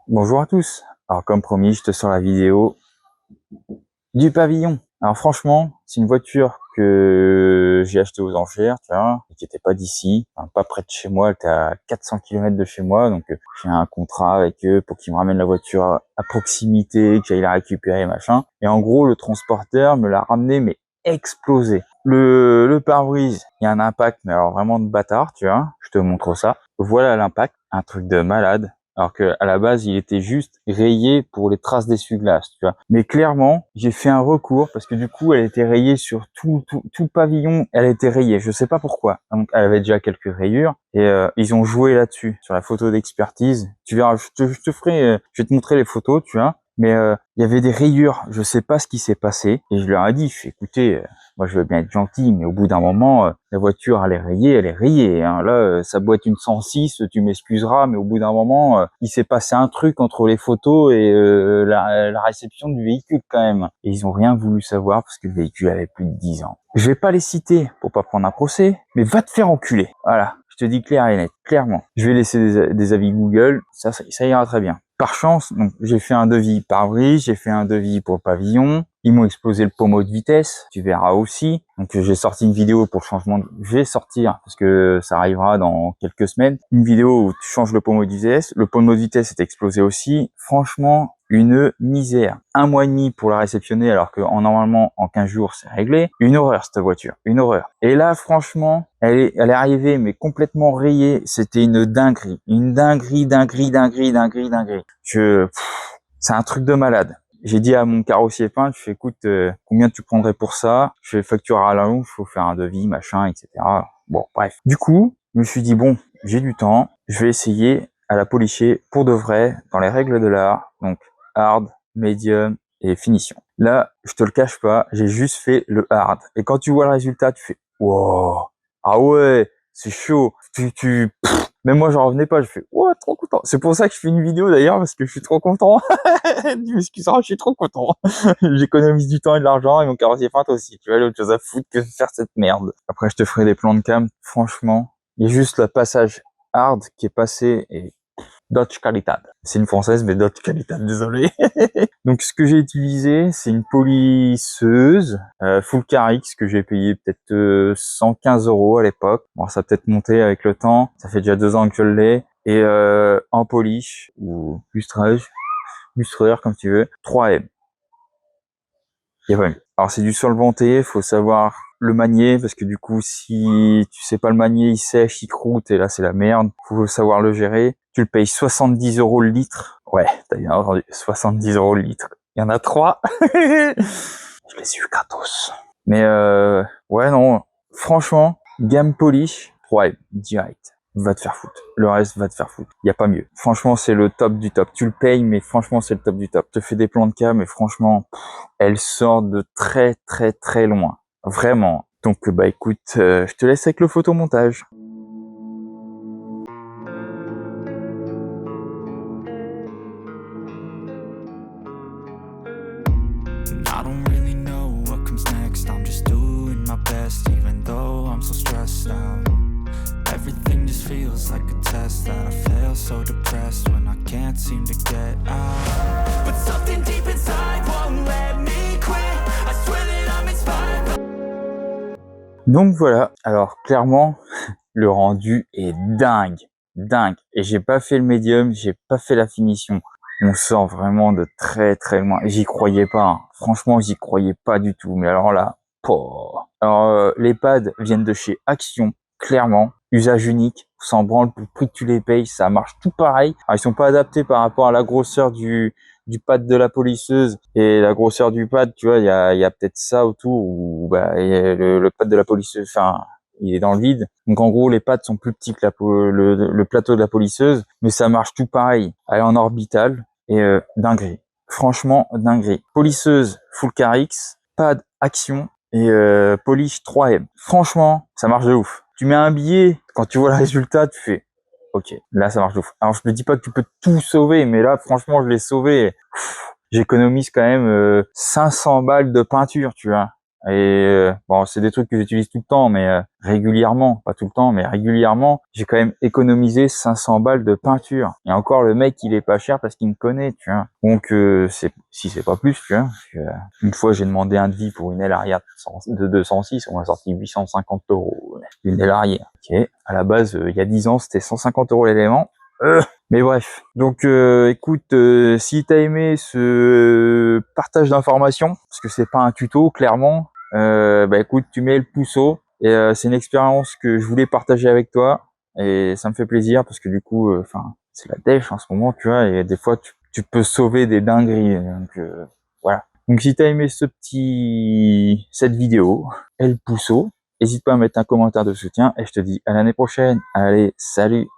Bonjour à tous. Alors comme promis, je te sors la vidéo du pavillon. Alors franchement, c'est une voiture que j'ai achetée aux enchères, tu vois, et qui était pas d'ici, enfin, pas près de chez moi, elle était à 400 km de chez moi, donc j'ai un contrat avec eux pour qu'ils me ramènent la voiture à proximité, que j'aille la récupérer, machin. Et en gros, le transporteur me l'a ramené, mais explosé. Le pare-brise, il y a un impact, mais alors vraiment de bâtard, tu vois. Je te montre ça. Voilà l'impact, un truc de malade. Alors que à la base, il était juste rayé pour les traces d'essuie-glace, tu vois. Mais clairement, j'ai fait un recours parce que du coup, elle était rayée sur tout le pavillon. Elle était rayée. Je sais pas pourquoi. Donc, elle avait déjà quelques rayures et ils ont joué là-dessus sur la photo d'expertise. Tu verras, je te ferai, je vais te montrer les photos, tu vois. Mais il y avait des rayures. Je sais pas ce qui s'est passé et je leur ai dit, écoutez. Moi, je veux bien être gentil, mais au bout d'un moment, la voiture, elle est rayée. Hein. Là, ça doit être une 106, tu m'excuseras, mais au bout d'un moment, il s'est passé un truc entre les photos et la réception du véhicule quand même. Et ils ont rien voulu savoir parce que le véhicule avait plus de 10 ans. Je vais pas les citer pour pas prendre un procès, mais va te faire enculer. Voilà, je te dis clair et net, clairement. Je vais laisser des avis Google, ça ira très bien. Par chance, donc j'ai fait un devis pare-brise, j'ai fait un devis pour le pavillon. Ils m'ont explosé le pommeau de vitesse, tu verras aussi. Donc j'ai sorti une vidéo pour le changement. Je vais sortir parce que ça arrivera dans quelques semaines. Une vidéo où tu changes le pommeau de vitesse. Le pommeau de vitesse est explosé aussi. Franchement, une misère. 1 mois et demi pour la réceptionner alors que normalement en 15 jours c'est réglé. Une horreur cette voiture, une horreur. Et là franchement, elle est arrivée mais complètement rayée. C'était une dinguerie, dinguerie. C'est un truc de malade. J'ai dit à mon carrossier peintre, je fais écoute, combien tu prendrais pour ça? Je fais facture à la longue, il faut faire un devis, machin, etc. Bon, bref. Du coup, je me suis dit bon, j'ai du temps, je vais essayer à la polisher pour de vrai, dans les règles de l'art, donc hard, medium et finition. Là, je te le cache pas, j'ai juste fait le hard. Et quand tu vois le résultat, tu fais wow, ah ouais, c'est chaud. Même moi, j'en revenais pas. Je fais, ouais, trop content. C'est pour ça que je fais une vidéo d'ailleurs, parce que je suis trop content. Tu m'excuseras, je suis trop content. J'économise du temps et de l'argent et mon carrossier peint aussi. Tu vois, il y a autre chose à foutre que de faire cette merde. Après, je te ferai des plans de cam. Franchement, il y a juste le passage hard qui est passé et Dodge Qualitad. C'est une française, mais Dodge Qualitad, désolé. Donc, ce que j'ai utilisé, c'est une polisseuse Full Carix que j'ai payé peut-être 115 € à l'époque. Bon, ça a peut-être monté avec le temps. Ça fait déjà 2 ans que je l'ai. Et en polish ou lustreur comme tu veux, 3M. Il y a pas mieux. Alors c'est du solventé, faut savoir le manier parce que du coup si tu sais pas le manier, il sèche, il croûte et là c'est la merde. Faut savoir le gérer. Tu le payes 70 € le litre. Ouais, t'as bien entendu, 70 € le litre. Il y en a 3. Je les ai eu gratos. Mais ouais non, franchement, gamme polish, 3M, direct. Va te faire foutre. Le reste va te faire foutre. Y a pas mieux. Franchement, c'est le top du top. Tu le payes, mais franchement, c'est le top du top. Je te fais des plans de cas, mais franchement, elle sort de très loin. Vraiment. Donc, bah écoute, je te laisse avec le photomontage. I don't really know what comes next. I'm just doing my best, even though I'm so stressed out. Everything just feels like a test that I fail, so depressed when I can't seem to get out. But something deep inside won't let me quit. I swear that I'm inspired. Donc voilà. Alors, clairement, le rendu est dingue. Dingue. Et j'ai pas fait le médium, j'ai pas fait la finition. On sort vraiment de très loin. J'y croyais pas. Hein. Franchement, j'y croyais pas du tout. Mais alors là, poh. Alors les pads viennent de chez Action, clairement. Usage unique, sans branle pour le prix que tu les payes, ça marche tout pareil. Alors, ils sont pas adaptés par rapport à la grosseur du pad de la polisseuse et la grosseur du pad, tu vois, il y a peut-être ça autour ou bah le pad de la polisseuse, enfin il est dans le vide. Donc en gros, les pads sont plus petits que le plateau de la polisseuse, mais ça marche tout pareil. Elle est en orbital et dinguerie. Franchement, dinguerie. Polisseuse Full Carix, pad Action et polish 3M. Franchement, ça marche de ouf. Tu mets un billet, quand tu vois le résultat, tu fais ok, là ça marche de ouf. Alors je te dis pas que tu peux tout sauver, mais là franchement je l'ai sauvé. J'économise quand même 500 balles de peinture, tu vois. Et bon, c'est des trucs que j'utilise tout le temps, mais régulièrement, pas tout le temps, mais régulièrement, j'ai quand même économisé 500 balles de peinture. Et encore, le mec, il est pas cher parce qu'il me connaît, tu vois. Donc, si c'est pas plus, tu vois. Parce que, une fois, j'ai demandé un devis pour une aile arrière de 206, on m'a sorti 850 €. Une aile arrière. Ok. À la base, il y a 10 ans, c'était 150 € l'élément. Mais bref, donc écoute, si t'as aimé ce partage d'informations, parce que c'est pas un tuto, clairement, bah écoute, tu mets le pouceau, et c'est une expérience que je voulais partager avec toi, et ça me fait plaisir, parce que du coup, enfin, c'est la dèche en ce moment, tu vois, et des fois, tu peux sauver des dingueries, donc voilà. Donc si t'as aimé cette vidéo, et le pouceau, n'hésite pas à mettre un commentaire de soutien, et je te dis à l'année prochaine. Allez, salut!